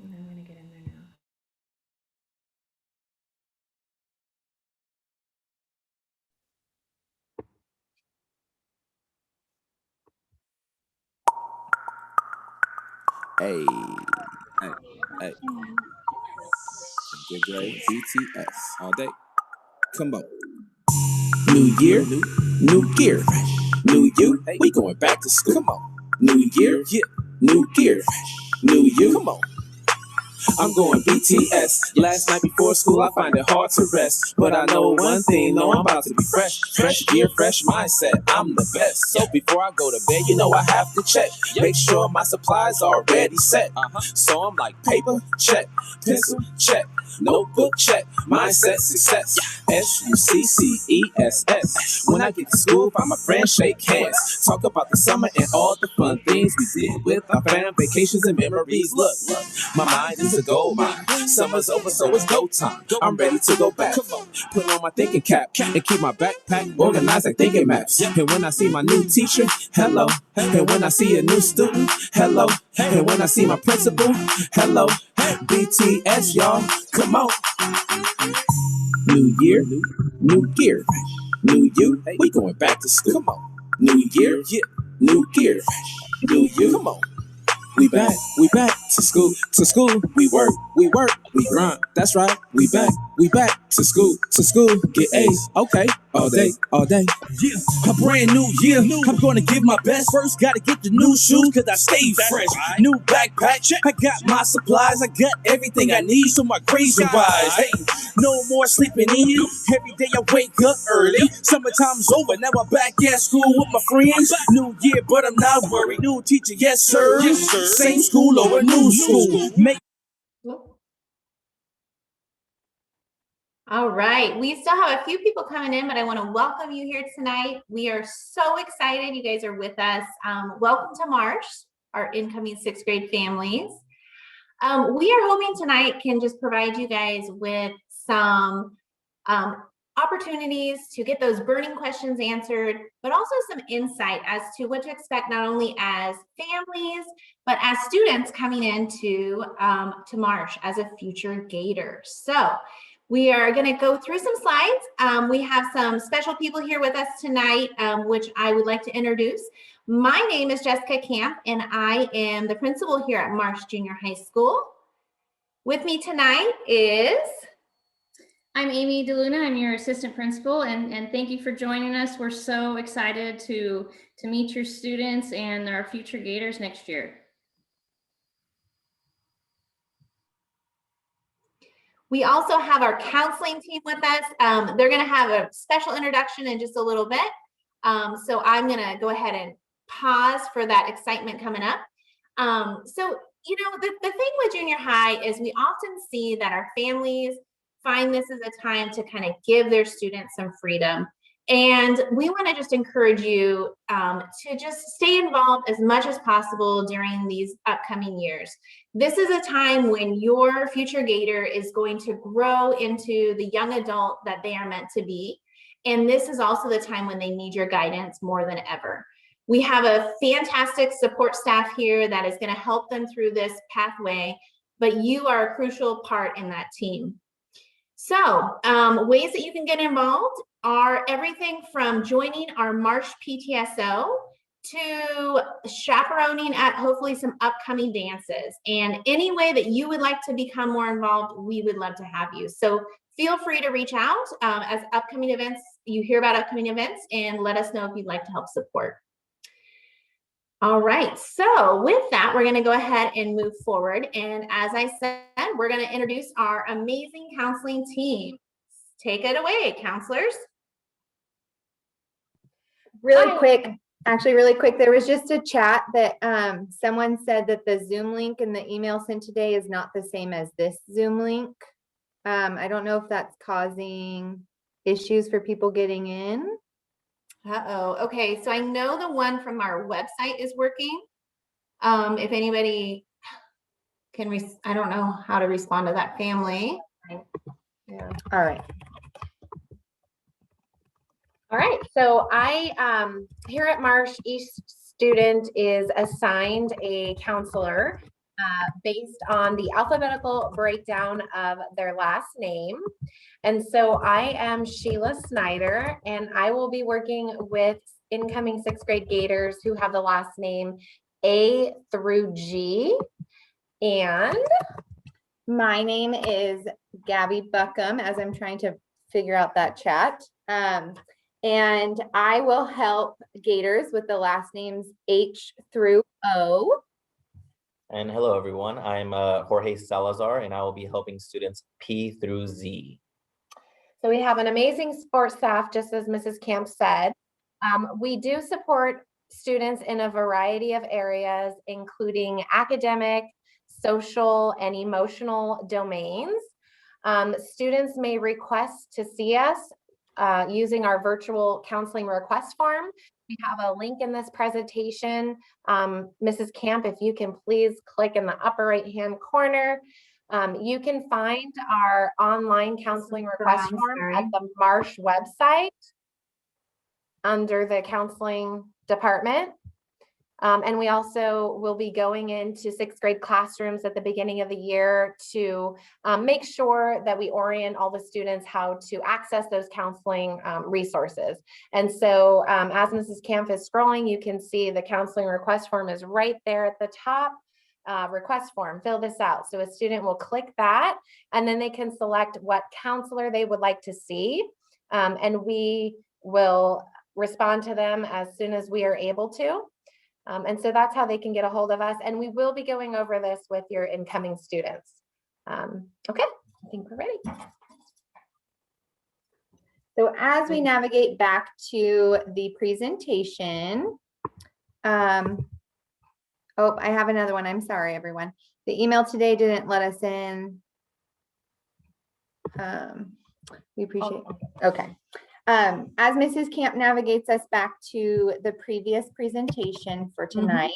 And I'm going to get in there now. Hey, hey, hey. Good grade, BTS, all day. Come on. New year, new gear. New you, we going back to school. Come on. New year, yeah, new gear. New you, come on. I'm going BTS. Last night before school, I find it hard to rest. But I know one thing, no, I'm about to be fresh. Fresh gear, fresh mindset, I'm the best. So before I go to bed, you know I have to check. Make sure my supplies are already set. So I'm like, paper, check. Pencil, check. Notebook, check. Mindset, success. SUCCESS. When I get to school, find my friends, shake hands. Talk about the summer and all the fun things we did with our fam, vacations and memories. Look, my mind is a gold mine. Summer's over, so it's go time. I'm ready to go back. Put on my thinking cap and keep my backpack organized like thinking maps. And when I see my new teacher, hello. And when I see a new student, hello. And when I see my principal, hello. BTS, y'all, come on. New year, new gear. New you, we going back to school. Come on. New year, yeah, new gear. New you, come on. We back to school, we work, we grind, that's right, we back to school, get A's, okay, all day, Yeah, a brand new year, I'm gonna give my best. First gotta get the new shoes, cause I stay fresh. New backpack, I got my supplies, I got everything I need so my grades are rise. Hey, no more sleeping in, every day I wake up early. Summertime's over, now I'm back at school with my friends. New year, but I'm not worried, new teacher, yes sir. Same school or a new school. All right, we still have a few people coming in, but I want to welcome you here tonight. We are so excited you guys are with us. Welcome to Marsh, our incoming 6th grade families. We are hoping tonight can just provide you guys with some opportunities to get those burning questions answered, but also some insight as to what to expect not only as families, but as students coming into to Marsh as a future Gator. So we are going to go through some slides. We have some special people here with us tonight, which I would like to introduce. My name is Jessica Camp, and I am the principal here at Marsh Junior High School. With me tonight is... I'm Amy DeLuna. I'm your assistant principal, and thank you for joining us. We're so excited to meet your students and our future Gators next year. We also have our counseling team with us. They're going to have a special introduction in just a little bit. So I'm going to go ahead and pause for that excitement coming up. So, you know, the thing with junior high is we often see that our families find this as a time to kind of give their students some freedom. And we want to just encourage you to just stay involved as much as possible during these upcoming years. This is a time when your future Gator is going to grow into the young adult that they are meant to be. And this is also the time when they need your guidance more than ever. We have a fantastic support staff here that is going to help them through this pathway, but you are a crucial part in that team. So ways that you can get involved are everything from joining our Marsh PTSO to chaperoning at hopefully some upcoming dances. And any way that you would like to become more involved, we would love to have you. So feel free to reach out as upcoming events, you hear about upcoming events, and let us know if you'd like to help support. All right, so with that, we're going to go ahead and move forward. And as I said, we're going to introduce our amazing counseling team. Take it away, counselors. Really quick, there was just a chat that someone said that the Zoom link in the email sent today is not the same as this Zoom link. I don't know if that's causing issues for people getting in. Uh-oh. Okay, so I know the one from our website is working. If anybody can, I don't know how to respond to that family. Yeah. All right. All right, so here at Marsh, each student is assigned a counselor. based on the alphabetical breakdown of their last name. And so I am Sheila Snyder, and I will be working with incoming 6th grade Gators who have the last name A through G. And my name is Gabby Buckham, as I'm trying to figure out that chat. And I will help Gators with the last names H through O. And hello, everyone. I'm Jorge Salazar, and I will be helping students P through Z. so we have an amazing support staff, just as Mrs. Camp said. We do support students in a variety of areas, including academic, social, and emotional domains. Students may request to see us using our virtual counseling request form. We have a link in this presentation. Mrs. Camp, if you can please click in the upper right-hand corner. You can find our online counseling request form at the Marsh website under the counseling department. And we also will be going into 6th grade classrooms at the beginning of the year to make sure that we orient all the students how to access those counseling resources. And so as Mrs. Camp is scrolling, you can see the counseling request form is right there at the top. Request form, fill this out. So a student will click that, and then they can select what counselor they would like to see. And we will respond to them as soon as we are able to. And so that's how they can get a hold of us. And we will be going over this with your incoming students. Okay, I think we're ready. So as we navigate back to the presentation, oh, I have another one. I'm sorry, everyone. The email today didn't let us in. We appreciate it. Okay. As Mrs. Camp navigates us back to the previous presentation for tonight,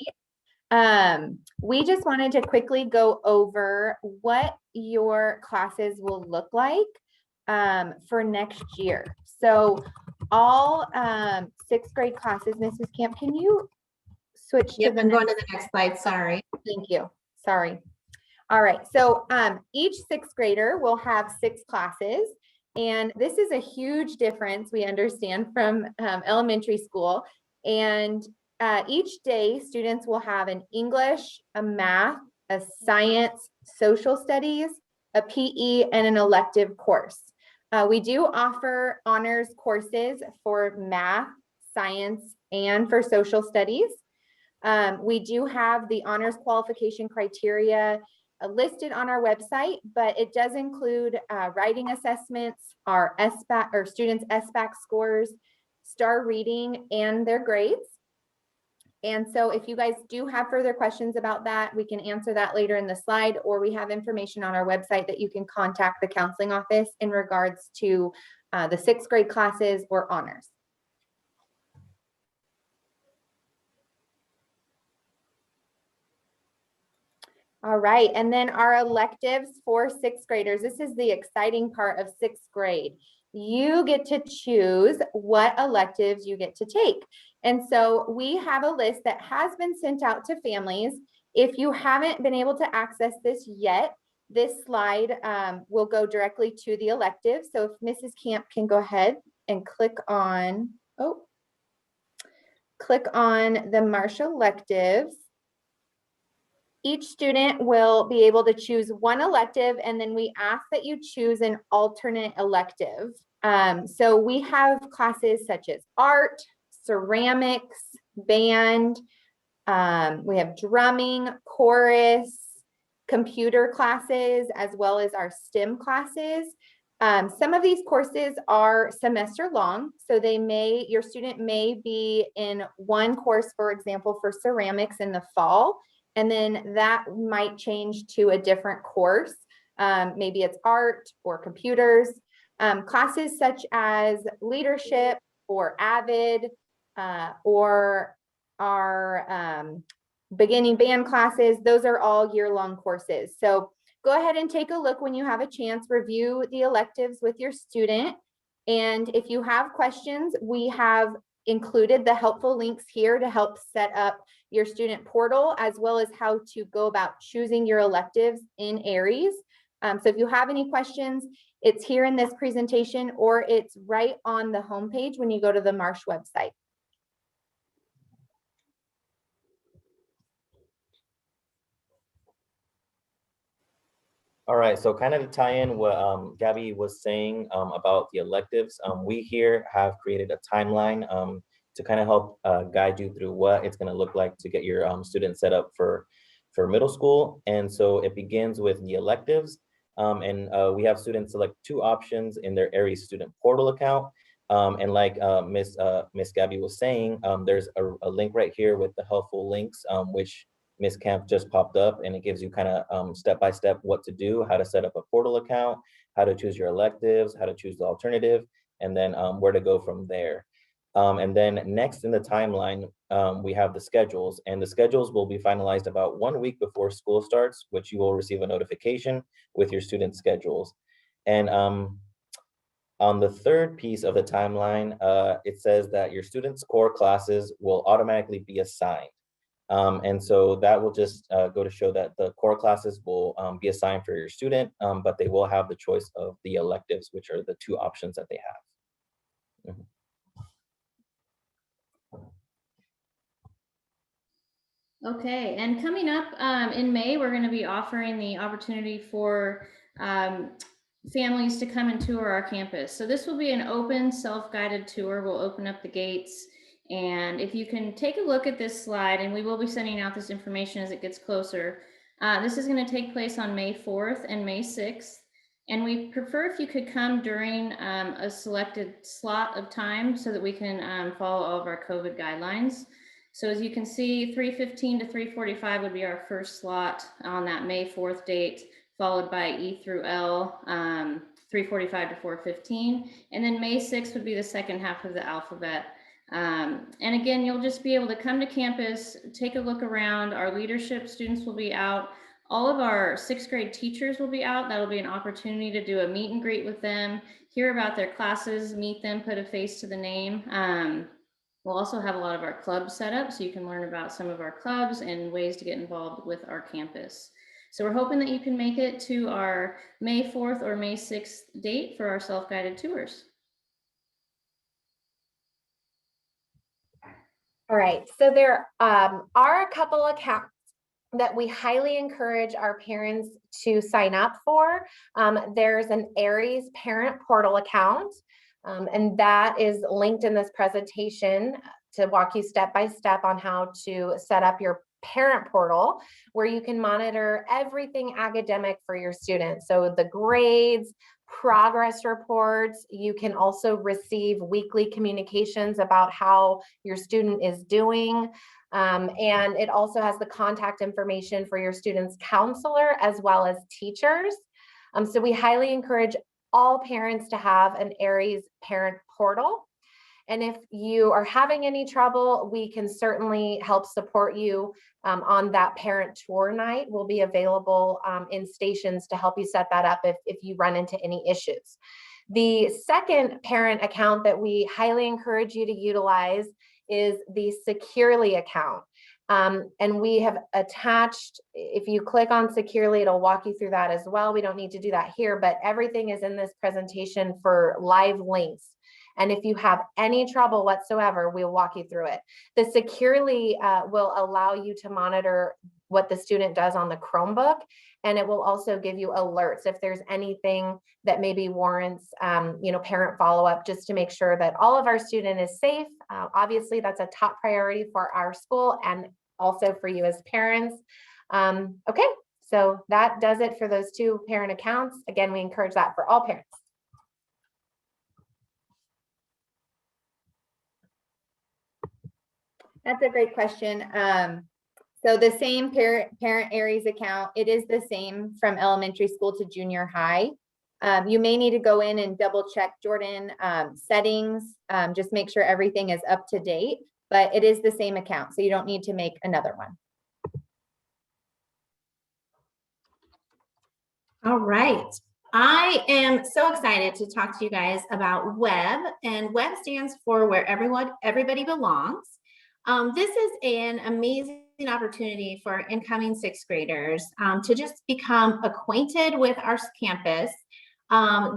we just wanted to quickly go over what your classes will look like for next year. So all 6th grade classes, Mrs. Camp, can you switch to the I'm going to the next slide, sorry. Thank you. Sorry. All right. So each 6th grader will have 6 classes. And this is a huge difference, we understand, from elementary school. And each day, students will have an English, a math, a science, social studies, a PE, and an elective course. We do offer honors courses for math, science, and for social studies. We do have the honors qualification criteria listed on our website, but it does include writing assessments, our SBAC or students' SBAC scores, star reading, and their grades. And so if you guys do have further questions about that, we can answer that later in the slide, or we have information on our website that you can contact the counseling office in regards to the 6th grade classes or honors. All right, and then our electives for 6th graders. This is the exciting part of 6th grade. You get to choose what electives you get to take. And so we have a list that has been sent out to families. If you haven't been able to access this yet, this slide will go directly to the electives. So if Mrs. Camp can go ahead and click on the marsh electives. Each student will be able to choose one elective, and then we ask that you choose an alternate elective. So we have classes such as art, ceramics, band, we have drumming, chorus, computer classes, as well as our STEM classes. Some of these courses are semester long, so your student may be in one course, for example, for ceramics in the fall, and then that might change to a different course. Maybe it's art or computers. Classes such as leadership or AVID or our beginning band classes, those are all year-long courses. So go ahead and take a look when you have a chance, review the electives with your student. And if you have questions, we have included the helpful links here to help set up your student portal, as well as how to go about choosing your electives in Aries. So if you have any questions, it's here in this presentation, or it's right on the homepage when you go to the Marsh website. All right, so kind of to tie in what Gabby was saying about the electives, we here have created a timeline to kind of help guide you through what it's going to look like to get your students set up for middle school. And so it begins with the electives, and we have students select 2 options in their Aries student portal account. And like Miss Gabby was saying, there's a link right here with the helpful links, which Ms. Camp just popped up, and it gives you kind of step-by-step what to do, how to set up a portal account, how to choose your electives, how to choose the alternative, and then where to go from there. And then next in the timeline, we have the schedules, and the schedules will be finalized about 1 week before school starts, which you will receive a notification with your student schedules. And on the third piece of the timeline, it says that your students' core classes will automatically be assigned. And so that will just go to show that the core classes will be assigned for your student, but they will have the choice of the electives, which are the 2 options that they have. Mm-hmm. Okay, and coming up in May, we're going to be offering the opportunity for families to come and tour our campus. So this will be an open, self-guided tour. We'll open up the gates. And if you can take a look at this slide, and we will be sending out this information as it gets closer. This is going to take place on May 4th and May 6th. And we prefer if you could come during a selected slot of time so that we can follow all of our COVID guidelines. So as you can see, 3:15 to 3:45 would be our first slot on that May 4th date, followed by E through L, 3:45 to 4:15. And then May 6th would be the second half of the alphabet. And again, you'll just be able to come to campus, take a look around. Our leadership students will be out. All of our 6th grade teachers will be out. That'll be an opportunity to do a meet and greet with them, hear about their classes, meet them, put a face to the name. We'll also have a lot of our clubs set up so you can learn about some of our clubs and ways to get involved with our campus. So we're hoping that you can make it to our May 4th or May 6th date for our self-guided tours. All right, so there are a couple accounts that we highly encourage our parents to sign up for. There's an Aries parent portal account, and that is linked in this presentation to walk you step by step on how to set up your parent portal, where you can monitor everything academic for your students. So the grades, progress reports. You can also receive weekly communications about how your student is doing. And it also has the contact information for your student's counselor as well as teachers. So we highly encourage all parents to have an Aries parent portal. And if you are having any trouble, we can certainly help support you on that parent tour night. We'll be available in stations to help you set that up if you run into any issues. The second parent account that we highly encourage you to utilize is the Securely account. And we have attached, if you click on Securely, it'll walk you through that as well. We don't need to do that here, but everything is in this presentation for live links. And if you have any trouble whatsoever, we'll walk you through it. The Securely will allow you to monitor what the student does on the Chromebook, and it will also give you alerts if there's anything that maybe warrants parent follow-up, just to make sure that all of our student is safe. Obviously, that's a top priority for our school and also for you as parents. Okay, so that does it for those 2 parent accounts. Again, we encourage that for all parents. That's a great question. So the same parent Aries account, it is the same from elementary school to junior high. You may need to go in and double check, Jordan, settings, just make sure everything is up to date, but it is the same account, so you don't need to make another one. All right. I am so excited to talk to you guys about WEB, and WEB stands for Where Everybody Belongs. This is an amazing opportunity for incoming sixth graders to just become acquainted with our campus,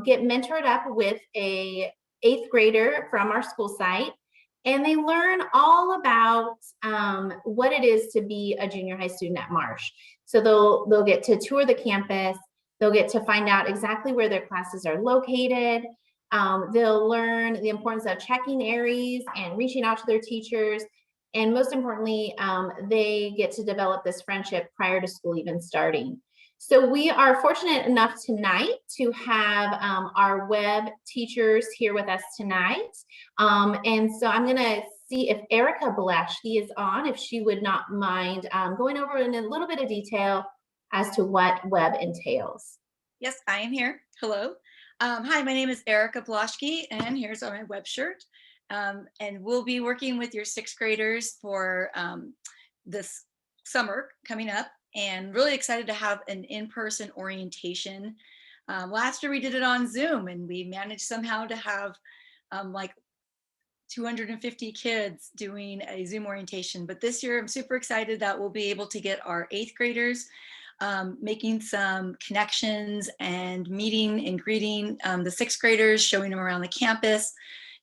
get mentored up with a 8th grader from our school site, and they learn all about what it is to be a junior high student at Marsh. So they'll get to tour the campus. They'll get to find out exactly where their classes are located. They'll learn the importance of checking areas and reaching out to their teachers. And most importantly, they get to develop this friendship prior to school even starting. So we are fortunate enough tonight to have our web teachers here with us tonight. And so I'm gonna see if Erica Blaschke is on, if she would not mind going over in a little bit of detail as to what web entails. Yes, I am here. Hello. Hi, my name is Erica Blaschke, and here's my web shirt. And we'll be working with your 6th graders for this summer coming up, and really excited to have an in-person orientation. Last year we did it on Zoom, and we managed somehow to have like 250 kids doing a Zoom orientation. But this year I'm super excited that we'll be able to get our 8th graders making some connections and meeting and greeting the 6th graders, showing them around the campus.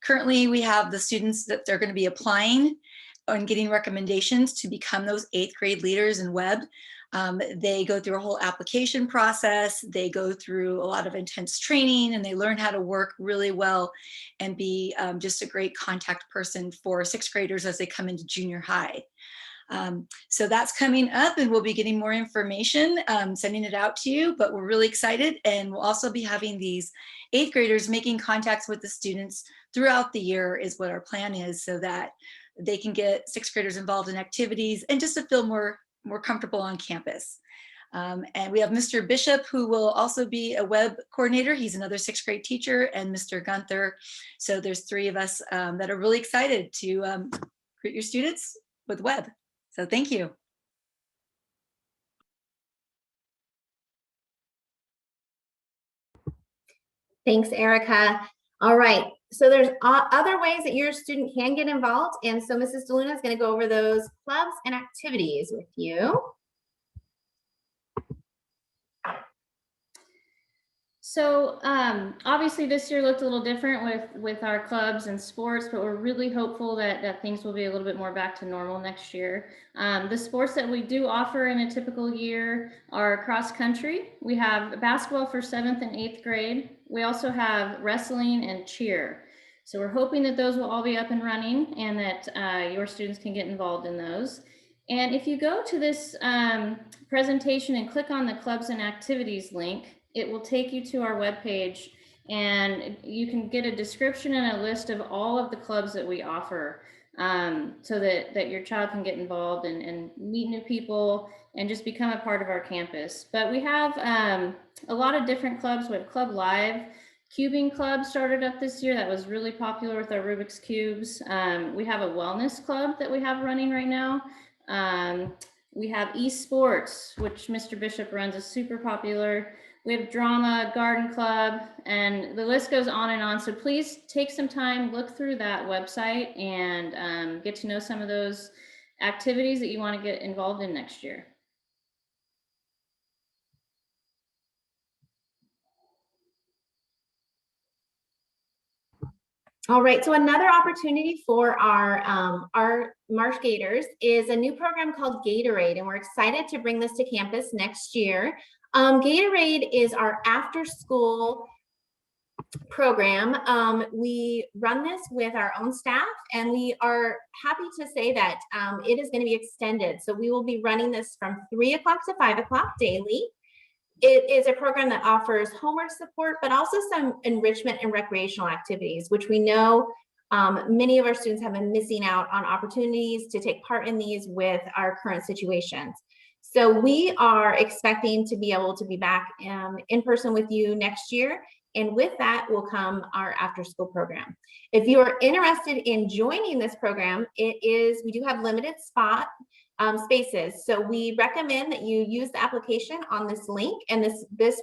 Currently, we have the students that they're going to be applying and getting recommendations to become those 8th grade leaders in web. They go through a whole application process. They go through a lot of intense training, and they learn how to work really well and be just a great contact person for 6th graders as they come into junior high. So that's coming up, and we'll be getting more information, sending it out to you, but we're really excited. And we'll also be having these 8th graders making contacts with the students throughout the year is what our plan is, so that they can get 6th graders involved in activities and just to feel more comfortable on campus. And we have Mr. Bishop, who will also be a web coordinator. He's another 6th grade teacher, and Mr. Gunther. So there's 3 of us that are really excited to greet your students with web. So thank you. Thanks, Erica. All right, so there's other ways that your student can get involved. And so Mrs. DeLuna is going to go over those clubs and activities with you. So obviously this year looked a little different with our clubs and sports, but we're really hopeful that things will be a little bit more back to normal next year. The sports that we do offer in a typical year are cross country. We have basketball for 7th and 8th grade. We also have wrestling and cheer. So we're hoping that those will all be up and running, and that your students can get involved in those. And if you go to this presentation and click on the clubs and activities link, it will take you to our webpage, and you can get a description and a list of all of the clubs that we offer, so that your child can get involved and meet new people and just become a part of our campus. But we have a lot of different clubs. We have Club Live. Cubing Club started up this year. That was really popular with our Rubik's Cubes. We have a wellness club that we have running right now. We have esports, which Mr. Bishop runs, is super popular. We have drama, garden club, and the list goes on and on. So please take some time, look through that website, and get to know some of those activities that you want to get involved in next year. All right, so another opportunity for our Marsh Gators is a new program called Gatorade, and we're excited to bring this to campus next year. Gatorade is our after-school program. We run this with our own staff, and we are happy to say that it is going to be extended. So we will be running this from 3 o'clock to 5 o'clock daily. It is a program that offers homework support, but also some enrichment and recreational activities, which we know many of our students have been missing out on opportunities to take part in these with our current situations. So we are expecting to be able to be back in person with you next year. And with that will come our after school program. If you are interested in joining this program, we do have limited spaces. So we recommend that you use the application on this link, and this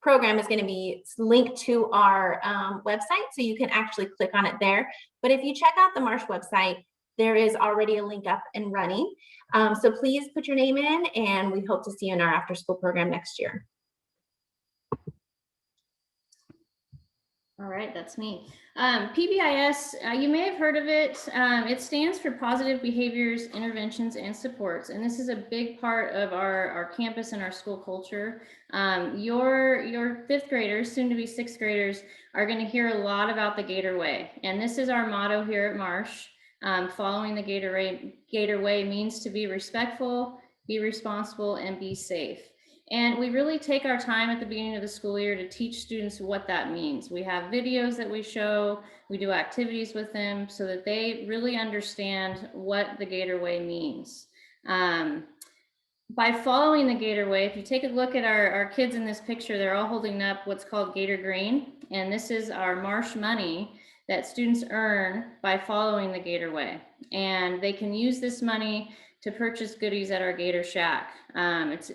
program is going to be linked to our website, so you can actually click on it there. But if you check out the Marsh website, there is already a link up and running. So please put your name in, and we hope to see you in our after school program next year. All right, that's me. PBIS, you may have heard of it. It stands for Positive Behaviors, Interventions, and Supports. And this is a big part of our campus and our school culture. Your fifth graders, soon to be sixth graders, are going to hear a lot about the Gator Way. And this is our motto here at Marsh. Following the Gator Way means to be respectful, be responsible, and be safe. And we really take our time at the beginning of the school year to teach students what that means. We have videos that we show, we do activities with them so that they really understand what the Gator Way means. By following the Gator Way, if you take a look at our kids in this picture, they're all holding up what's called Gator Green. And this is our Marsh money that students earn by following the Gator Way. And they can use this money to purchase goodies at our Gator Shack. It's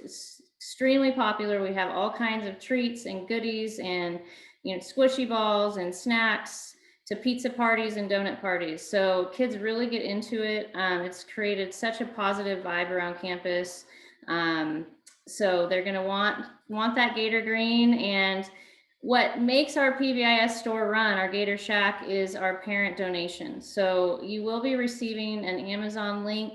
extremely popular. We have all kinds of treats and goodies and squishy balls and snacks to pizza parties and donut parties. So kids really get into it. It's created such a positive vibe around campus. So they're gonna want that Gator Green. And what makes our PBIS store run, our Gator Shack, is our parent donations. So you will be receiving an Amazon link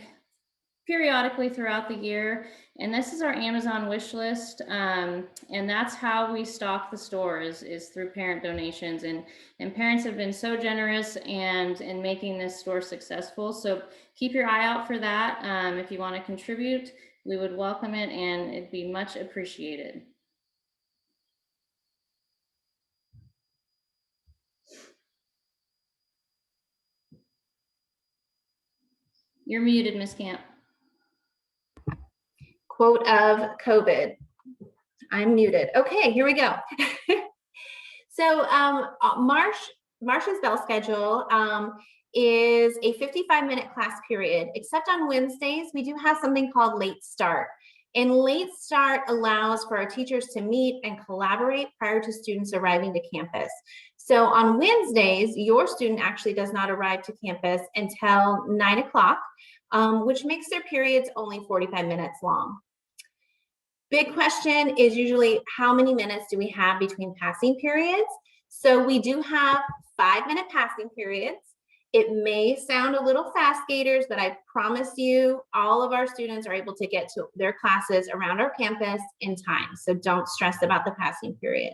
periodically throughout the year. And this is our Amazon wish list. And that's how we stock the store is through parent donations. And parents have been so generous and in making this store successful. So keep your eye out for that. If you want to contribute, we would welcome it and it'd be much appreciated. You're muted, Ms. Camp. Quote of COVID. I'm muted. Okay, here we go. So Marsh's bell schedule is a 55-minute class period, except on Wednesdays, we do have something called late start. And late start allows for our teachers to meet and collaborate prior to students arriving to campus. So on Wednesdays, your student actually does not arrive to campus until 9 o'clock, which makes their periods only 45 minutes long. Big question is usually how many minutes do we have between passing periods? So we do have 5-minute passing periods. It may sound a little fast, Gators, but I promise you all of our students are able to get to their classes around our campus in time. So don't stress about the passing period.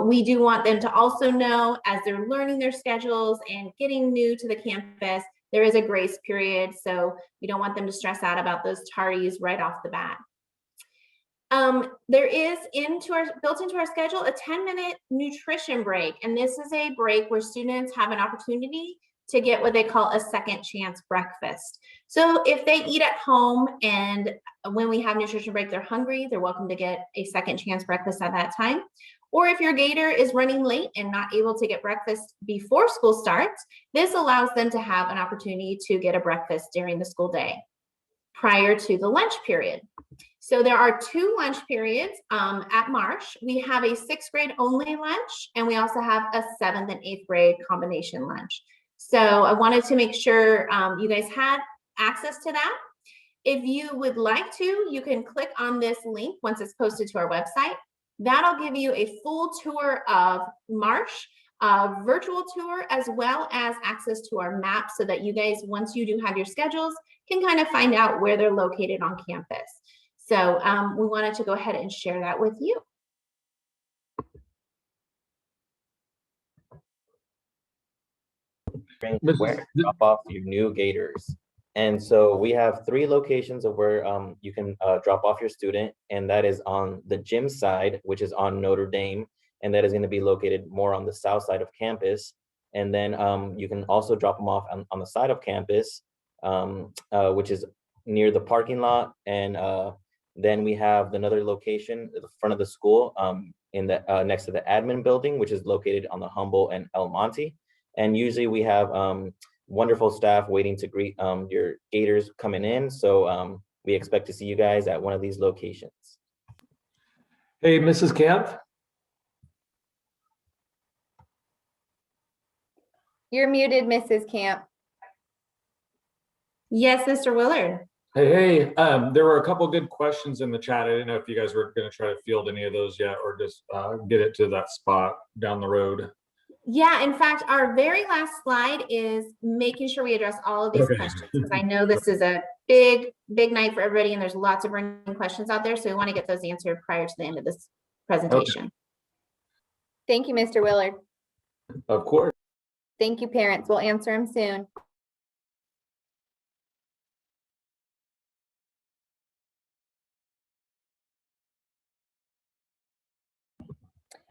We do want them to also know as they're learning their schedules and getting new to the campus, there is a grace period. So we don't want them to stress out about those tardies right off the bat. There is built into our schedule a 10-minute nutrition break. And this is a break where students have an opportunity to get what they call a second chance breakfast. So if they eat at home and when we have nutrition break, they're hungry, they're welcome to get a second chance breakfast at that time. Or if your Gator is running late and not able to get breakfast before school starts, this allows them to have an opportunity to get a breakfast during the school day prior to the lunch period. So there are 2 lunch periods at Marsh. We have a 6th grade only lunch, and we also have a 7th and 8th grade combination lunch. So I wanted to make sure you guys had access to that. If you would like to, you can click on this link once it's posted to our website. That'll give you a full tour of Marsh, a virtual tour, as well as access to our map so that you guys, once you do have your schedules, can kind of find out where they're located on campus. So we wanted to go ahead and share that with you. Where to drop off your new Gators. And so we have 3 locations of where you can drop off your student, and that is on the gym side, which is on Notre Dame, and that is going to be located more on the south side of campus. And then you can also drop them off on the side of campus, which is near the parking lot. And then we have another location at the front of the school in the next to the admin building, which is located on the Humboldt and El Monte. And usually we have wonderful staff waiting to greet your Gators coming in. So we expect to see you guys at one of these locations. Hey, Mrs. Camp. You're muted, Mrs. Camp. Yes, Mr. Willard. Hey, there were a couple good questions in the chat. I didn't know if you guys were going to try to field any of those yet, or just get it to that spot down the road. Yeah, in fact, our very last slide is making sure we address all of these Okay. questions, because I know this is a big night for everybody, and there's lots of burning questions out there, so we want to get those answered prior to the end of this presentation. Thank you, Mr. Willard. Of course. Thank you, parents. We'll answer them soon.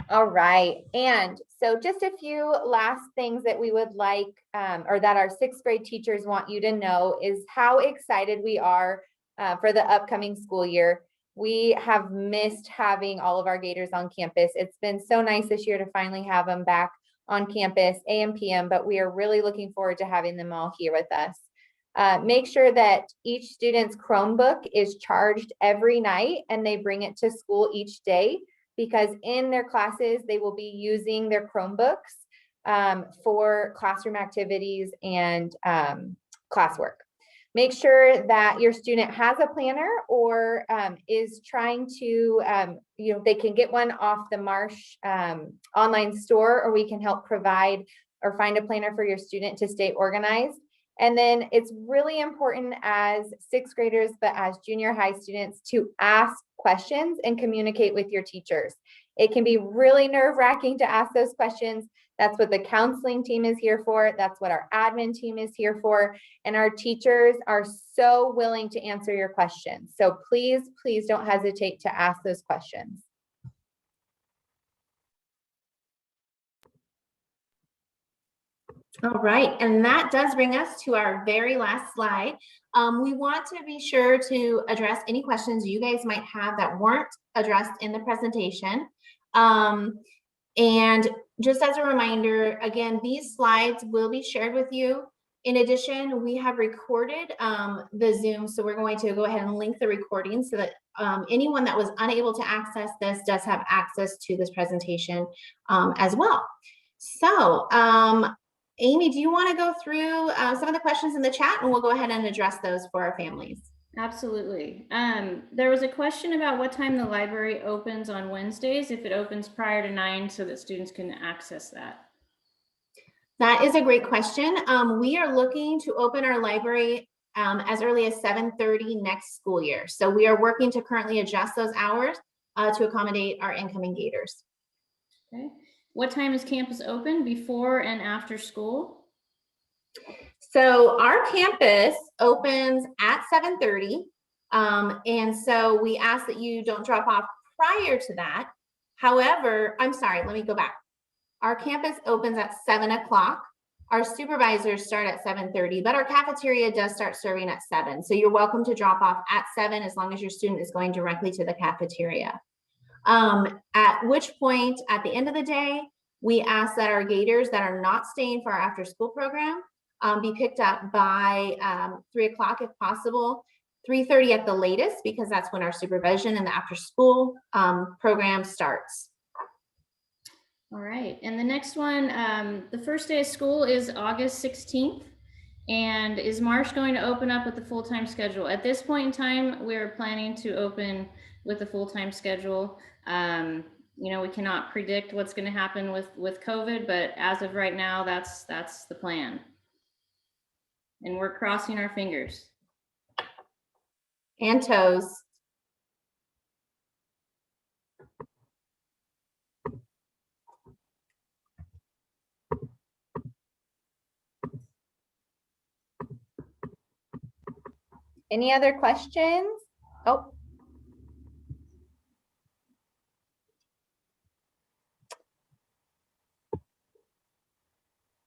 All right, and so just a few last things that we would like, or that our sixth grade teachers want you to know, is how excited we are for the upcoming school year. We have missed having all of our Gators on campus. It's been so nice this year to finally have them back on campus, AM, PM, but we are really looking forward to having them all here with us. Make sure that each student's Chromebook is charged every night and they bring it to school each day, because in their classes, they will be using their Chromebooks for classroom activities and classwork. Make sure that your student has a planner or is trying to, they can get one off the Marsh online store, or we can help provide or find a planner for your student to stay organized. And then it's really important as sixth graders, but as junior high students, to ask questions and communicate with your teachers. It can be really nerve-wracking to ask those questions. That's what the counseling team is here for. That's what our admin team is here for. And our teachers are so willing to answer your questions. So please, please don't hesitate to ask those questions. All right, and that does bring us to our very last slide. We want to be sure to address any questions you guys might have that weren't addressed in the presentation. And just as a reminder, again, these slides will be shared with you. In addition, we have recorded the Zoom, so we're going to go ahead and link the recording so that anyone that was unable to access this does have access to this presentation as well. So, Amy, do you want to go through some of the questions in the chat, and we'll go ahead and address those for our families? Absolutely. There was a question about what time the library opens on Wednesdays, if it opens prior to 9 so that students can access that. That is a great question. We are looking to open our library as early as 7:30 next school year. So we are working to currently adjust those hours to accommodate our incoming Gators. Okay. What time is campus open, before and after school? So our campus opens at 7:30. And so we ask that you don't drop off prior to that. However, I'm sorry, let me go back. Our campus opens at 7 o'clock. Our supervisors start at 7:30, but our cafeteria does start serving at 7. So you're welcome to drop off at 7 as long as your student is going directly to the cafeteria. At which point, at the end of the day, we ask that our Gators that are not staying for our after school program be picked up by 3 o'clock if possible, 3:30 at the latest, because that's when our supervision and the after school program starts. All right, and the next one, the first day of school is August 16th. And is Marsh going to open up with the full-time schedule? At this point in time, we're planning to open with a full-time schedule. We cannot predict what's going to happen with COVID, but as of right now, that's the plan. And we're crossing our fingers. And toes. Any other questions? Oh.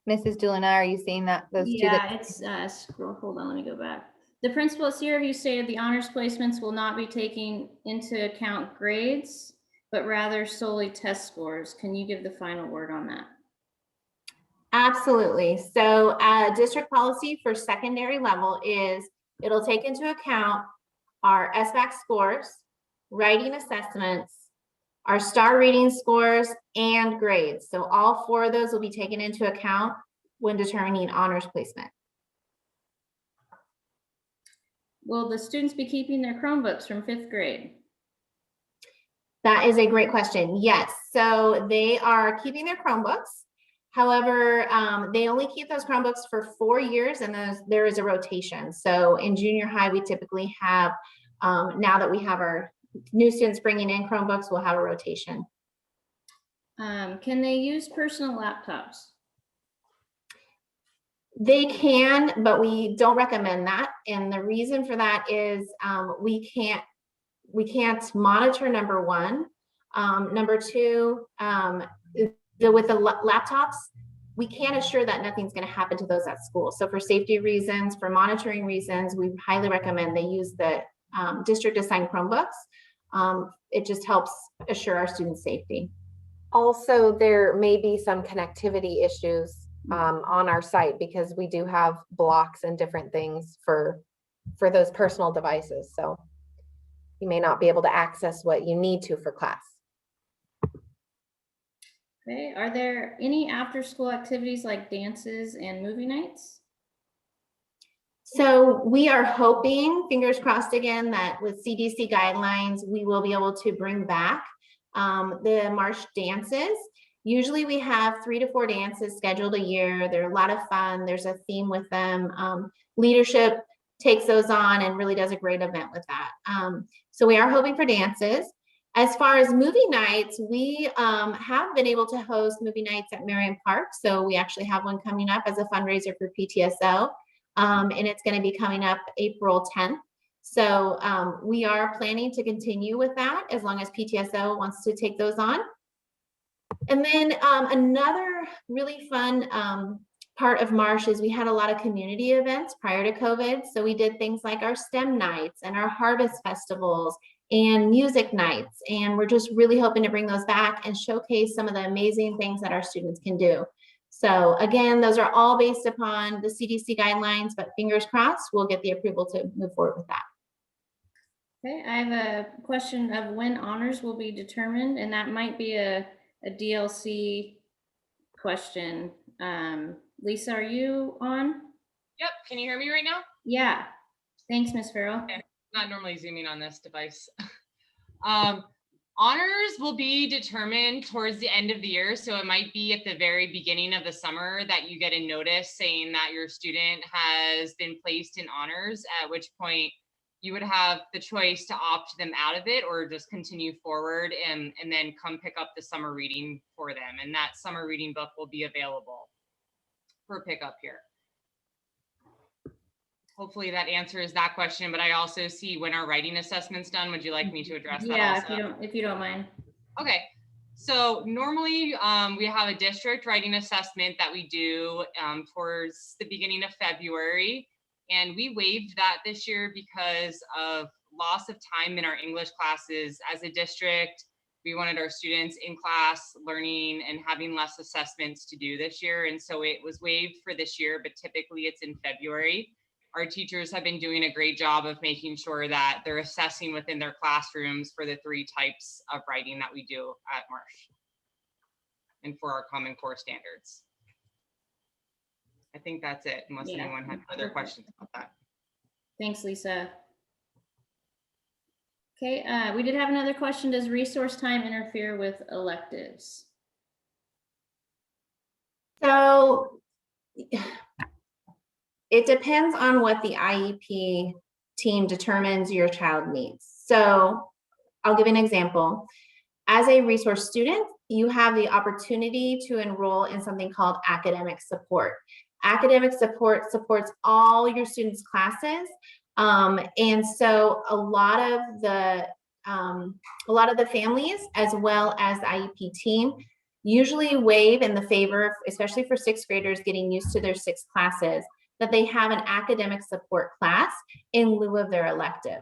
Mrs. Dulina, are you seeing that? Those two? Yeah, it's scroll. Hold on, let me go back. The principal at Sierra View stated the honors placements will not be taking into account grades, but rather solely test scores. Can you give the final word on that? Absolutely. So district policy for secondary level is it'll take into account our SBAC scores, writing assessments, our star reading scores, and grades. So all 4 of those will be taken into account when determining honors placement. Will the students be keeping their Chromebooks from 5th grade? That is a great question. Yes, so they are keeping their Chromebooks. However, they only keep those Chromebooks for 4 years, and there is a rotation. So in junior high, we typically have, now that we have our new students bringing in Chromebooks, we'll have a rotation. Can they use personal laptops? They can, but we don't recommend that. And the reason for that is we can't monitor, number one. Number two, with the laptops, we can't assure that nothing's going to happen to those at school. So for safety reasons, for monitoring reasons, we highly recommend they use the district assigned Chromebooks. It just helps assure our students' safety. Also, there may be some connectivity issues on our site because we do have blocks and different things for those personal devices. So you may not be able to access what you need to for class. Okay, are there any after-school activities like dances and movie nights? So we are hoping, fingers crossed again, that with CDC guidelines, we will be able to bring back the marsh dances. Usually we have 3 to 4 dances scheduled a year. They're a lot of fun. There's a theme with them. Leadership takes those on and really does a great event with that. So we are hoping for dances. As far as movie nights, we have been able to host movie nights at Marion Park. So we actually have one coming up as a fundraiser for PTSO. And it's going to be coming up April 10th. So we are planning to continue with that as long as PTSO wants to take those on. And then another really fun part of Marsh is we had a lot of community events prior to COVID. So we did things like our STEM nights and our harvest festivals and music nights. And we're just really hoping to bring those back and showcase some of the amazing things that our students can do. So again, those are all based upon the CDC guidelines, but fingers crossed, we'll get the approval to move forward with that. Okay, I have a question of when honors will be determined, and that might be a DLC question. Lisa, are you on? Yep, can you hear me right now? Yeah, thanks, Ms. Farrell. Okay. Not normally zooming on this device. Honors will be determined towards the end of the year. So it might be at the very beginning of the summer that you get a notice saying that your student has been placed in honors, at which point you would have the choice to opt them out of it or just continue forward and then come pick up the summer reading for them. And that summer reading book will be available for pickup here. Hopefully that answers that question, but I also see when our writing assessment's done, would you like me to address that also? Yeah, if you don't mind. Okay, so normally we have a district writing assessment that we do towards the beginning of February, and we waived that this year because of loss of time in our English classes. As a district, we wanted our students in class learning and having less assessments to do this year, and so it was waived for this year, but typically it's in February. Our teachers have been doing a great job of making sure that they're assessing within their classrooms for the 3 types of writing that we do at Marsh and for our Common Core standards. I think that's it, unless anyone had other questions about that. Thanks, Lisa. Okay, we did have another question. Does resource time interfere with electives? So it depends on what the IEP team determines your child needs. So I'll give an example. As a resource student, you have the opportunity to enroll in something called academic support. Academic support supports all your students' classes. And so a lot of the families, as well as the IEP team, usually waive in the favor, especially for 6th graders getting used to their 6 classes, that they have an academic support class in lieu of their elective.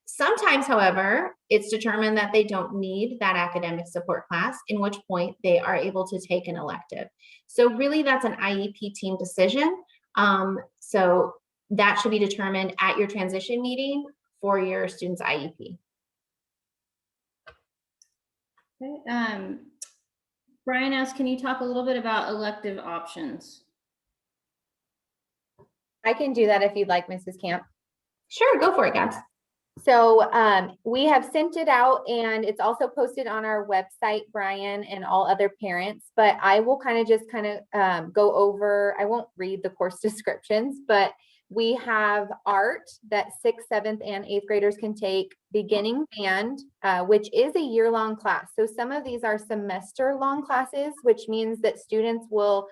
Sometimes, however, it's determined that they don't need that academic support class, in which point they are able to take an elective. So really that's an IEP team decision. So that should be determined at your transition meeting for your student's IEP. Okay. Brian asked, can you talk a little bit about elective options? I can do that if you'd like, Mrs. Camp. Sure, go for it, Gabs. So we have sent it out and it's also posted on our website, Brian, and all other parents, but I will just go over, I won't read the course descriptions, but we have art that 6th, 7th, and 8th graders can take, beginning band, which is a year-long class. So some of these are semester-long classes, which means that students will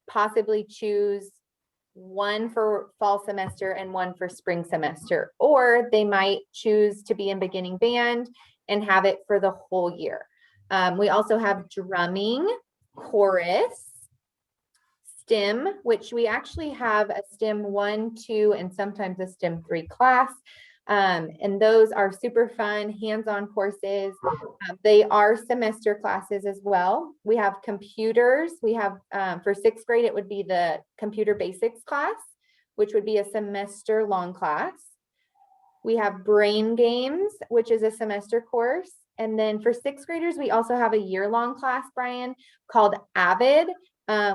possibly choose one for fall semester and one for spring semester, or they might choose to be in beginning band and have it for the whole year. We also have drumming, chorus, STEM, which we actually have a STEM 1, 2, and sometimes a STEM 3 class. And those are super fun, hands-on courses. They are semester classes as well. We have computers. We have, for 6th grade, it would be the computer basics class, which would be a semester long class. We have brain games, which is a semester course. And then for 6th graders, we also have a year-long class, Brian, called AVID,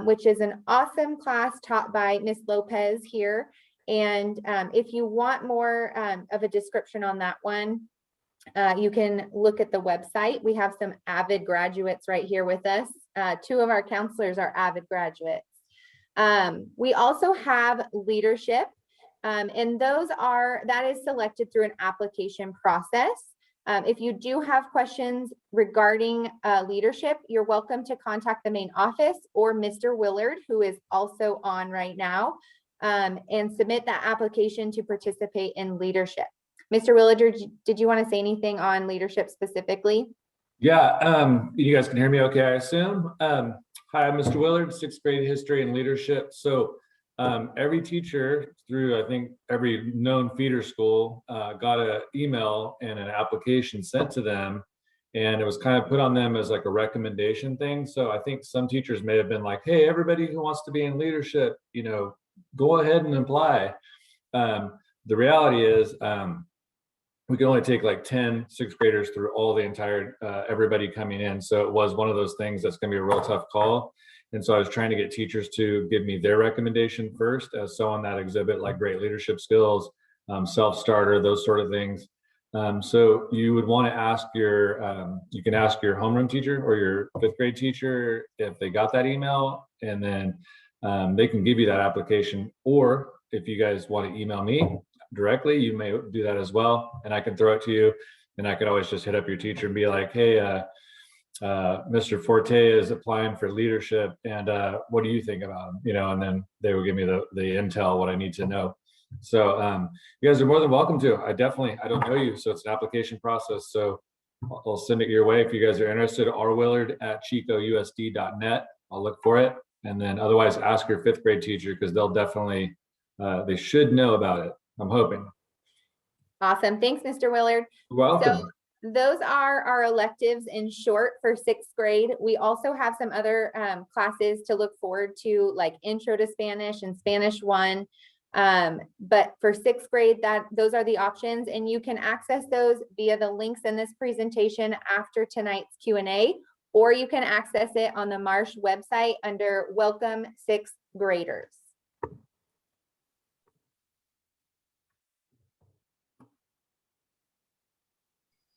which is an awesome class taught by Miss Lopez here. And if you want more of a description on that one, you can look at the website. We have some AVID graduates right here with us. 2 of our counselors are AVID graduates. We also have leadership, and that is selected through an application process. If you do have questions regarding leadership, you're welcome to contact the main office or Mr. Willard, who is also on right now, and submit that application to participate in leadership. Mr. Willard, did you want to say anything on leadership specifically? Yeah, you guys can hear me okay, I assume. Hi, I'm Mr. Willard, 6th grade history and leadership. So every teacher through, I think, every known feeder school got an email and an application sent to them, and it was kind of put on them as like a recommendation thing. So I think some teachers may have been like, hey, everybody who wants to be in leadership, go ahead and apply. The reality is we can only take like 10 6th graders through all the entire, everybody coming in. So it was one of those things that's gonna be a real tough call. And so I was trying to get teachers to give me their recommendation first as someone that exhibit like great leadership skills, self-starter, those sort of things. So you would want to ask you can ask your homeroom teacher or your 5th grade teacher if they got that email, and then they can give you that application. Or if you guys want to email me directly, you may do that as well, and I can throw it to you. And I could always just hit up your teacher and be like, hey, Mr. Forte is applying for leadership, and what do you think about him? And then they will give me the intel, what I need to know. So you guys are more than welcome to. I don't know you, so it's an application process. So I'll send it your way if you guys are interested. rwillard@chicousd.net. I'll look for it, and then otherwise ask your 5th grade teacher, because they'll definitely they should know about it. I'm hoping. Awesome. Thanks, Mr. Willard. You're welcome. So those are our electives in short for 6th grade. We also have some other classes to look forward to, like Intro to Spanish and Spanish 1. But for 6th grade, those are the options, and you can access those via the links in this presentation after tonight's Q&A, or you can access it on the Marsh website under Welcome 6th Graders.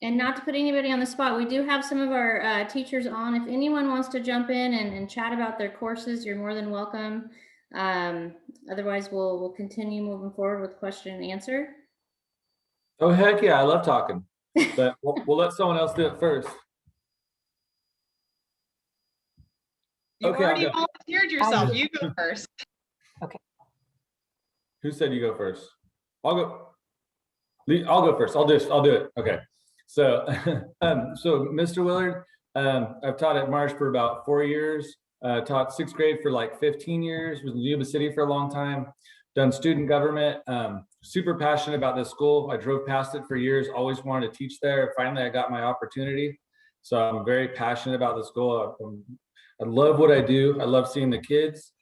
And not to put anybody on the spot, we do have some of our teachers on. If anyone wants to jump in and chat about their courses, you're more than welcome. Otherwise, we'll continue moving forward with question and answer. Oh, heck yeah, I love talking. But we'll let someone else do it first. You Okay, already volunteered yourself. You go first. Okay. Who said you go first? I'll go first. I'll do it. Okay. So, so Mr. Willard, I've taught at Marsh for about 4 years. Taught 6th grade for like 15 years. Was in Yuba City for a long time. Done student government. Super passionate about this school. I drove past it for years. Always wanted to teach there. Finally, I got my opportunity. So I'm very passionate about the school. I love what I do. I love seeing the kids.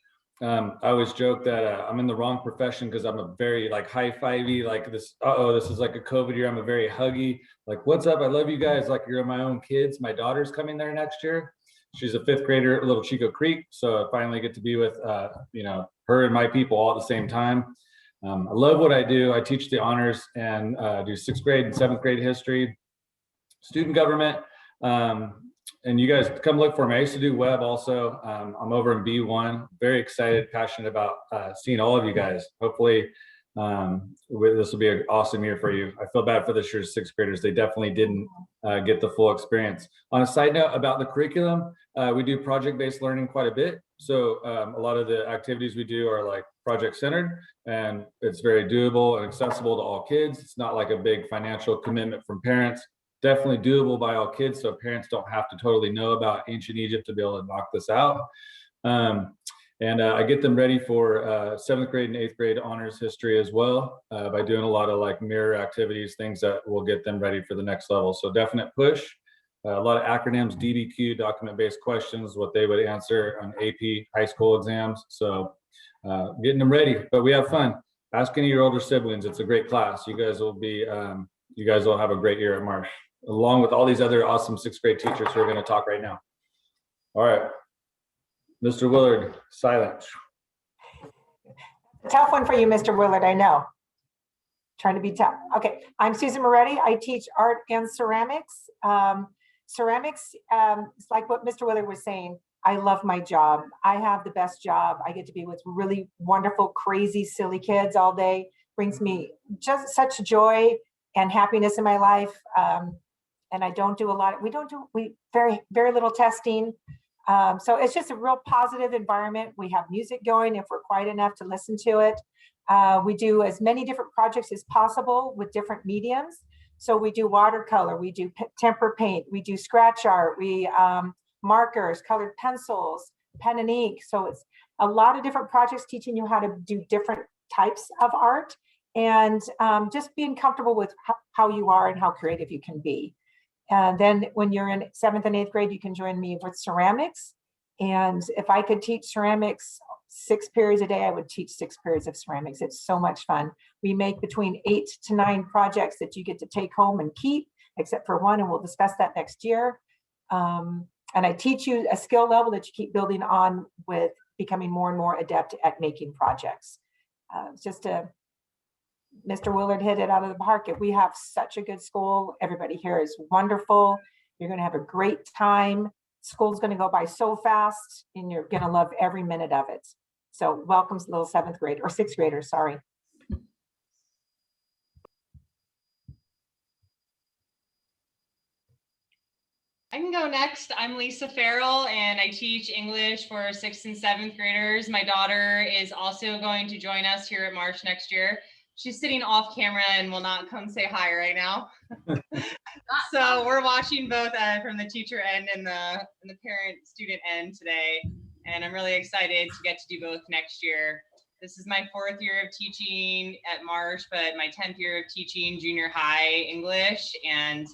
I always joke that I'm in the wrong profession because I'm a very like high-fivey, like this, this is like a COVID year. I'm a very huggy, like, what's up? I love you guys. Like you're my own kids. My daughter's coming there next year. She's a 5th grader at Little Chico Creek. So I finally get to be with, her and my people all at the same time. I love what I do. I teach the honors and do 6th grade and 7th grade history, student government. And you guys come look for me. I used to do web also. I'm over in B1, very excited, passionate about seeing all of you guys. Hopefully this will be an awesome year for you. I feel bad for this year's 6th graders. They definitely didn't get the full experience. On a side note about the curriculum, we do project-based learning quite a bit. So a lot of the activities we do are like project-centered, and it's very doable and accessible to all kids. It's not like a big financial commitment from parents. Definitely doable by all kids, so parents don't have to totally know about ancient Egypt to be able to knock this out. I get them ready for 7th grade and 8th grade honors history as well by doing a lot of like mirror activities, things that will get them ready for the next level. So definite push. A lot of acronyms, DBQ, document-based questions, what they would answer on AP high school exams. So getting them ready, but we have fun. Ask any of your older siblings. It's a great class. You guys will have a great year at Marsh, along with all these other awesome 6th grade teachers who are going to talk right now. All right, Mr. Willard, silent. Tough one for you, Mr. Willard, I know. Trying to be tough. Okay, I'm Susan Moretti. I teach art and ceramics. Ceramics, it's like what Mr. Willard was saying. I love my job. I have the best job. I get to be with really wonderful, crazy, silly kids all day. Brings me just such joy and happiness in my life. And I don't do a lot. We very, very little testing. So it's just a real positive environment. We have music going if we're quiet enough to listen to it. We do as many different projects as possible with different mediums. So we do watercolor, we do temper paint, we do scratch art, we markers, colored pencils, pen and ink. So it's a lot of different projects teaching you how to do different types of art, and just being comfortable with how you are and how creative you can be. And then when you're in 7th and 8th grade, you can join me with ceramics. And if I could teach ceramics 6 periods a day, I would teach 6 periods of ceramics. It's so much fun. We make between 8 to 9 projects that you get to take home and keep, except for one, and we'll discuss that next year. And I teach you a skill level that you keep building on with becoming more and more adept at making projects. Mr. Willard hit it out of the park. If we have such a good school, everybody here is wonderful. You're going to have a great time. School's going to go by so fast, and you're going to love every minute of it. So welcome, little 7th grade or 6th graders, sorry. I can go next. I'm Lisa Farrell, and I teach English for 6th and 7th graders. My daughter is also going to join us here at Marsh next year. She's sitting off camera and will not come say hi right now. So we're watching both from the teacher end and the parent student end today. And I'm really excited to get to do both next year. This is my 4th year of teaching at Marsh, but my 10th year of teaching junior high English. And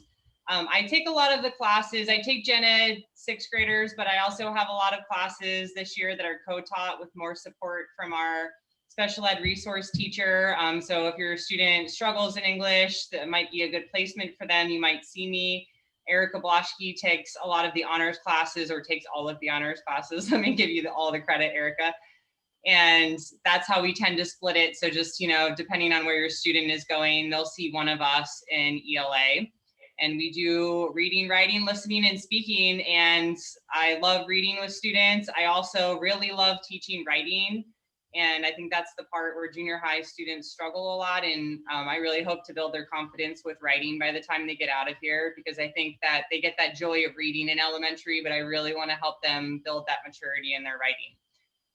I take a lot of the classes. I take gen ed 6th graders, but I also have a lot of classes this year that are co-taught with more support from our special ed resource teacher. So if your student struggles in English, that might be a good placement for them. You might see me. Erica Bloschke takes a lot of the honors classes, or takes all of the honors classes. Let me give you all the credit, Erica. And that's how we tend to split it. So just, depending on where your student is going, they'll see one of us in ELA. And we do reading, writing, listening, and speaking. And I love reading with students. I also really love teaching writing. And I think that's the part where junior high students struggle a lot. And I really hope to build their confidence with writing by the time they get out of here, because I think that they get that joy of reading in elementary, but I really want to help them build that maturity in their writing.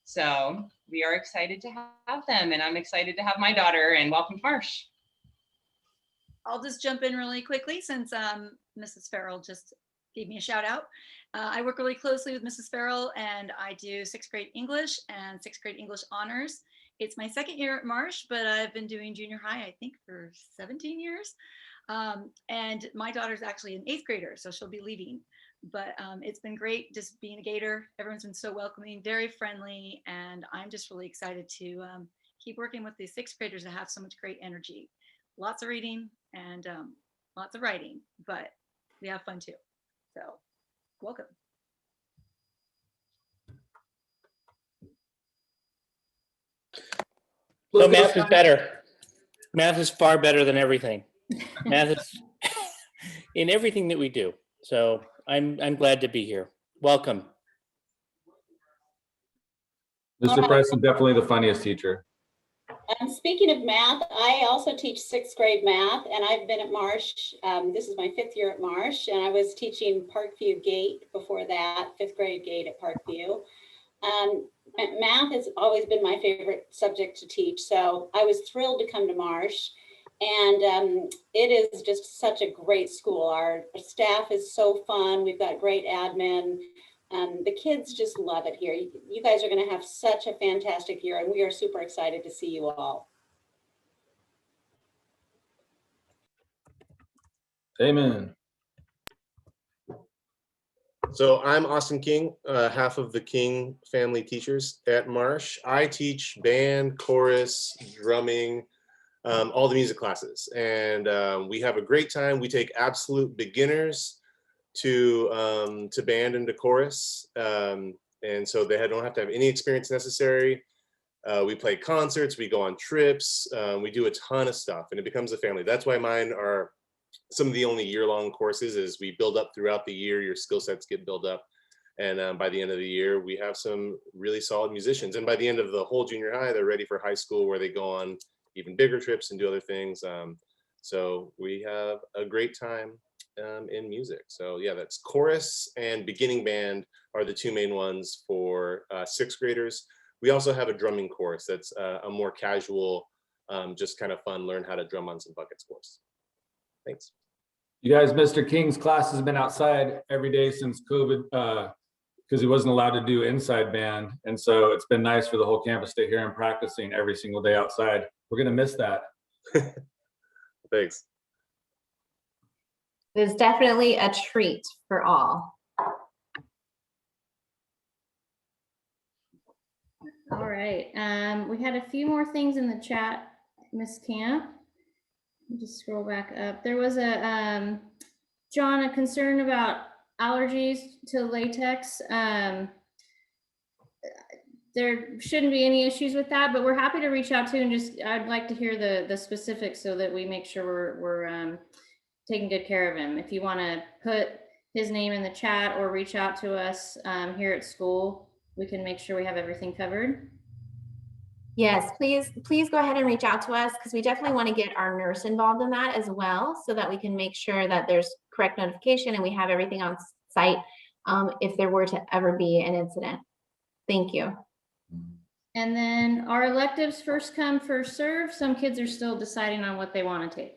So we are excited to have them, and I'm excited to have my daughter, and welcome to Marsh. I'll just jump in really quickly since Mrs. Farrell just gave me a shout out. I work really closely with Mrs. Farrell, and I do 6th grade English and 6th grade English honors. It's my 2nd year at Marsh, but I've been doing junior high, I think, for 17 years. And my daughter's actually an 8th grader, so she'll be leaving But it's been great just being a Gator. Everyone's been so welcoming, very friendly, and I'm just really excited to keep working with the sixth graders that have so much great energy. Lots of reading and lots of writing, but we have fun too. So welcome. So math is better. Math is far better than everything. Math is in everything that we do. So I'm glad to be here. Welcome. Mr. Preston, definitely the funniest teacher. And speaking of math, I also teach sixth grade math, and I've been at Marsh. This is my 5th year at Marsh, and I was teaching Parkview Gate before that, 5th grade Gate at Parkview. Math has always been my favorite subject to teach, so I was thrilled to come to Marsh. And it is just such a great school. Our staff is so fun. We've got great admin. The kids just love it here. You guys are going to have such a fantastic year, and we are super excited to see you all. Amen. So I'm Austin King, half of the King family teachers at Marsh. I teach band, chorus, drumming, all the music classes. And we have a great time. We take absolute beginners to band and to chorus. And so they don't have to have any experience necessary. We play concerts, we go on trips, we do a ton of stuff, and it becomes a family. That's why mine are some of the only year-long courses. Is we build up throughout the year, your skill sets get built up. And by the end of the year, we have some really solid musicians. And by the end of the whole junior high, they're ready for high school, where they go on even bigger trips and do other things. So we have a great time in music. So yeah, that's chorus and beginning band are the two main ones for sixth graders. We also have a drumming course that's a more casual, just kind of fun, learn how to drum on some buckets course. Thanks. You guys, Mr. King's class has been outside every day since COVID, because he wasn't allowed to do inside band. And so it's been nice for the whole campus to hear him practicing every single day outside. We're gonna miss that. Thanks. It is definitely a treat for all. All right, we had a few more things in the chat, Ms. Camp. Let me just scroll back up. There was a, John, a concern about allergies to latex. There shouldn't be any issues with that, but we're happy to reach out to and just, I'd like to hear the specifics so that we make sure we're taking good care of him. If you want to put his name in the chat or reach out to us here at school, we can make sure we have everything covered. Yes, please go ahead and reach out to us, because we definitely want to get our nurse involved in that as well, so that we can make sure that there's correct notification and we have everything on site if there were to ever be an incident. Thank you. And then our electives first come, first serve. Some kids are still deciding on what they want to take.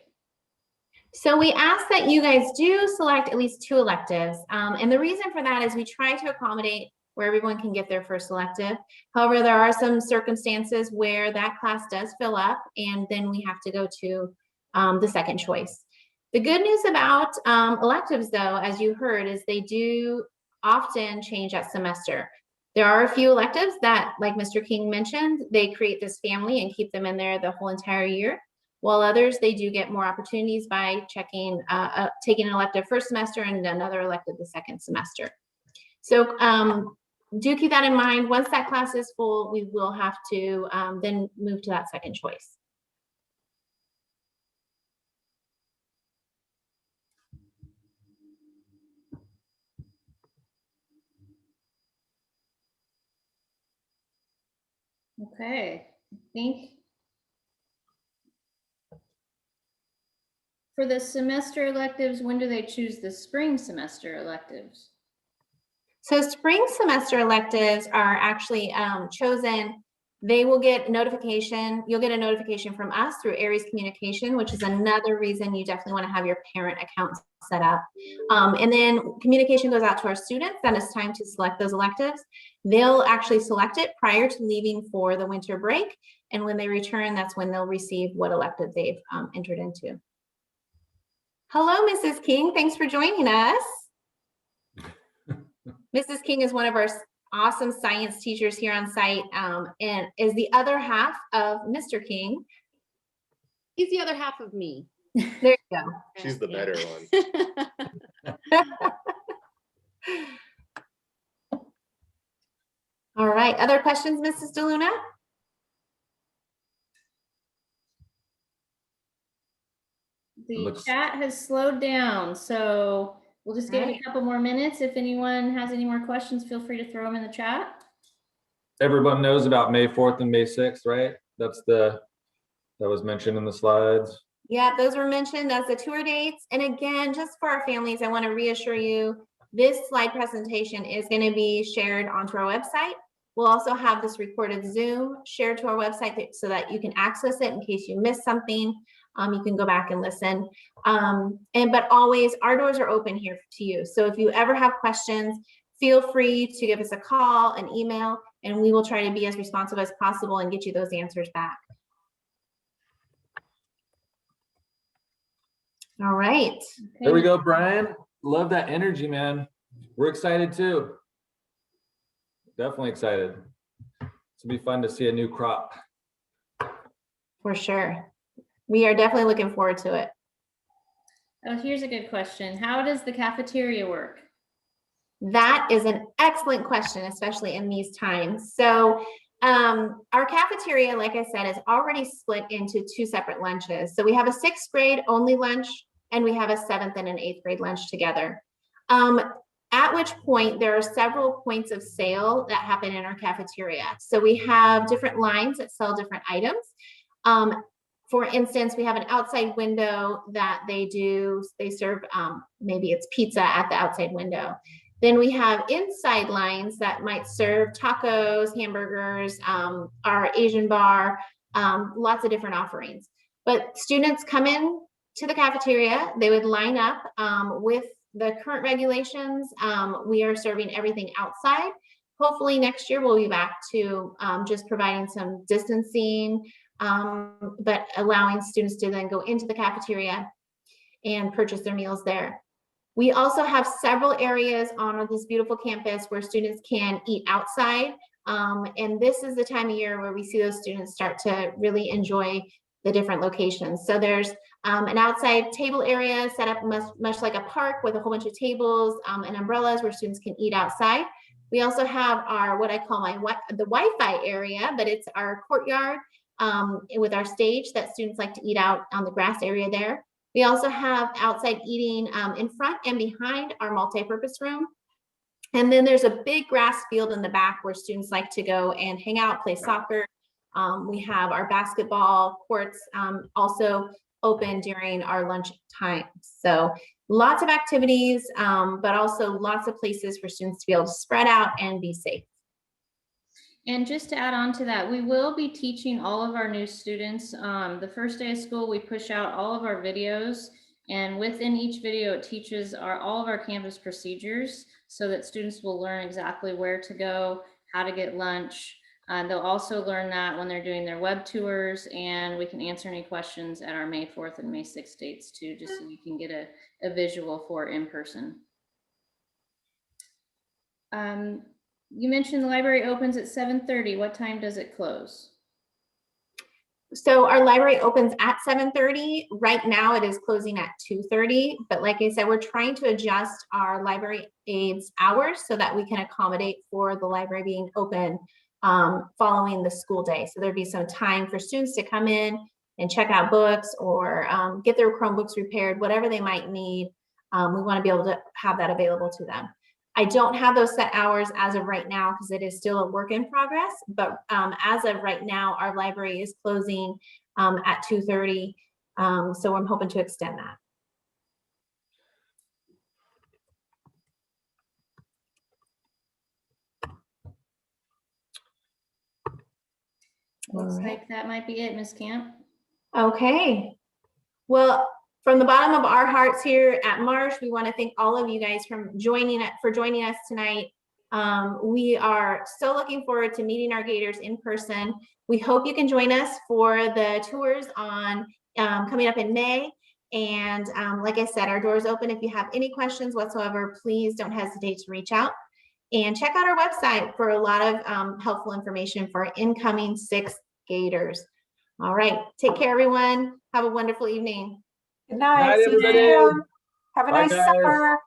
So we ask that you guys do select at least 2 electives. And the reason for that is we try to accommodate where everyone can get their first elective. However, there are some circumstances where that class does fill up, and then we have to go to the second choice. The good news about electives, though, as you heard, is they do often change that semester. There are a few electives that, like Mr. King mentioned, they create this family and keep them in there the whole entire year, while others, they do get more opportunities by taking an elective first semester and another elective the second semester. So do keep that in mind. Once that class is full, we will have to then move to that second choice. Okay, I think for the semester electives, when do they choose the spring semester electives? So spring semester electives are actually chosen. They will get notification. You'll get a notification from us through Aries Communication, which is another reason you definitely want to have your parent account set up. And then communication goes out to our students that it's time to select those electives. They'll actually select it prior to leaving for the winter break. And when they return, that's when they'll receive what elective they've entered into. Hello, Mrs. King. Thanks for joining us. Mrs. King is one of our awesome science teachers here on site, and is the other half of Mr. King. He's the other half of me. There you go. She's the better one. All right, other questions, Mrs. DeLuna? The chat has slowed down, so we'll just give it Right. a couple more minutes. If anyone has any more questions, feel free to throw them in the chat. Everyone knows about May 4th and May 6th, right? That was mentioned in the slides. Yeah, those were mentioned as the tour dates. And again, just for our families, I want to reassure you, this slide presentation is going to be shared onto our website. We'll also have this recorded Zoom shared to our website so that you can access it in case you missed something. You can go back and listen. But always, our doors are open here to you. So if you ever have questions, feel free to give us a call, an email, and we will try to be as responsive as possible and get you those answers back. All right. There we go, Brian. Love that energy, man. We're excited too. Definitely excited. It's gonna be fun to see a new crop. For sure. We are definitely looking forward to it. Oh, here's a good question. How does the cafeteria work? That is an excellent question, especially in these times. So our cafeteria, like I said, is already split into two separate lunches. So we have a 6th grade only lunch, and we have a 7th and an 8th grade lunch together. At which point there are several points of sale that happen in our cafeteria. So we have different lines that sell different items. For instance, we have an outside window that they serve, maybe it's pizza at the outside window. Then we have inside lines that might serve tacos, hamburgers, our Asian bar, lots of different offerings. But students come in to the cafeteria, they would line up with the current regulations. We are serving everything outside. Hopefully next year we'll be back to just providing some distancing, but allowing students to then go into the cafeteria and purchase their meals there. We also have several areas on this beautiful campus where students can eat outside. And this is the time of year where we see those students start to really enjoy the different locations. So there's an outside table area set up much like a park with a whole bunch of tables and umbrellas where students can eat outside. We also have our, what I call the Wi-Fi area, but it's our courtyard with our stage that students like to eat out on the grass area there. We also have outside eating in front and behind our multi-purpose room. And then there's a big grass field in the back where students like to go and hang out, play soccer. We have our basketball courts also open during our lunch time. So lots of activities, but also lots of places for students to be able to spread out and be safe. And just to add on to that, we will be teaching all of our new students. The first day of school, we push out all of our videos, and within each video, it teaches all of our campus procedures so that students will learn exactly where to go, how to get lunch. They'll also learn that when they're doing their web tours, and we can answer any questions at our May 4th and May 6th dates too, just so you can get a visual for in person. You mentioned the library opens at 7:30. What time does it close? So our library opens at 7:30. Right now it is closing at 2:30. But like I said, we're trying to adjust our library aides hours so that we can accommodate for the library being open following the school day. So there'd be some time for students to come in and check out books or get their Chromebooks repaired, whatever they might need. We want to be able to have that available to them. I don't have those set hours as of right now because it is still a work in progress, but as of right now, our library is closing at 2:30. So I'm hoping to extend that. Looks like that might be it, Ms. Camp. Okay. Well, from the bottom of our hearts here at Marsh, we want to thank all of you guys for joining us tonight. We are so looking forward to meeting our Gators in person. We hope you can join us for the tours on coming up in May. And like I said, our doors open. If you have any questions whatsoever, please don't hesitate to reach out. And check out our website for a lot of helpful information for our incoming sixth graders. All right, take care, everyone. Have a wonderful evening. Good night. Night, See you everybody. soon. Have a Bye, nice guys. summer.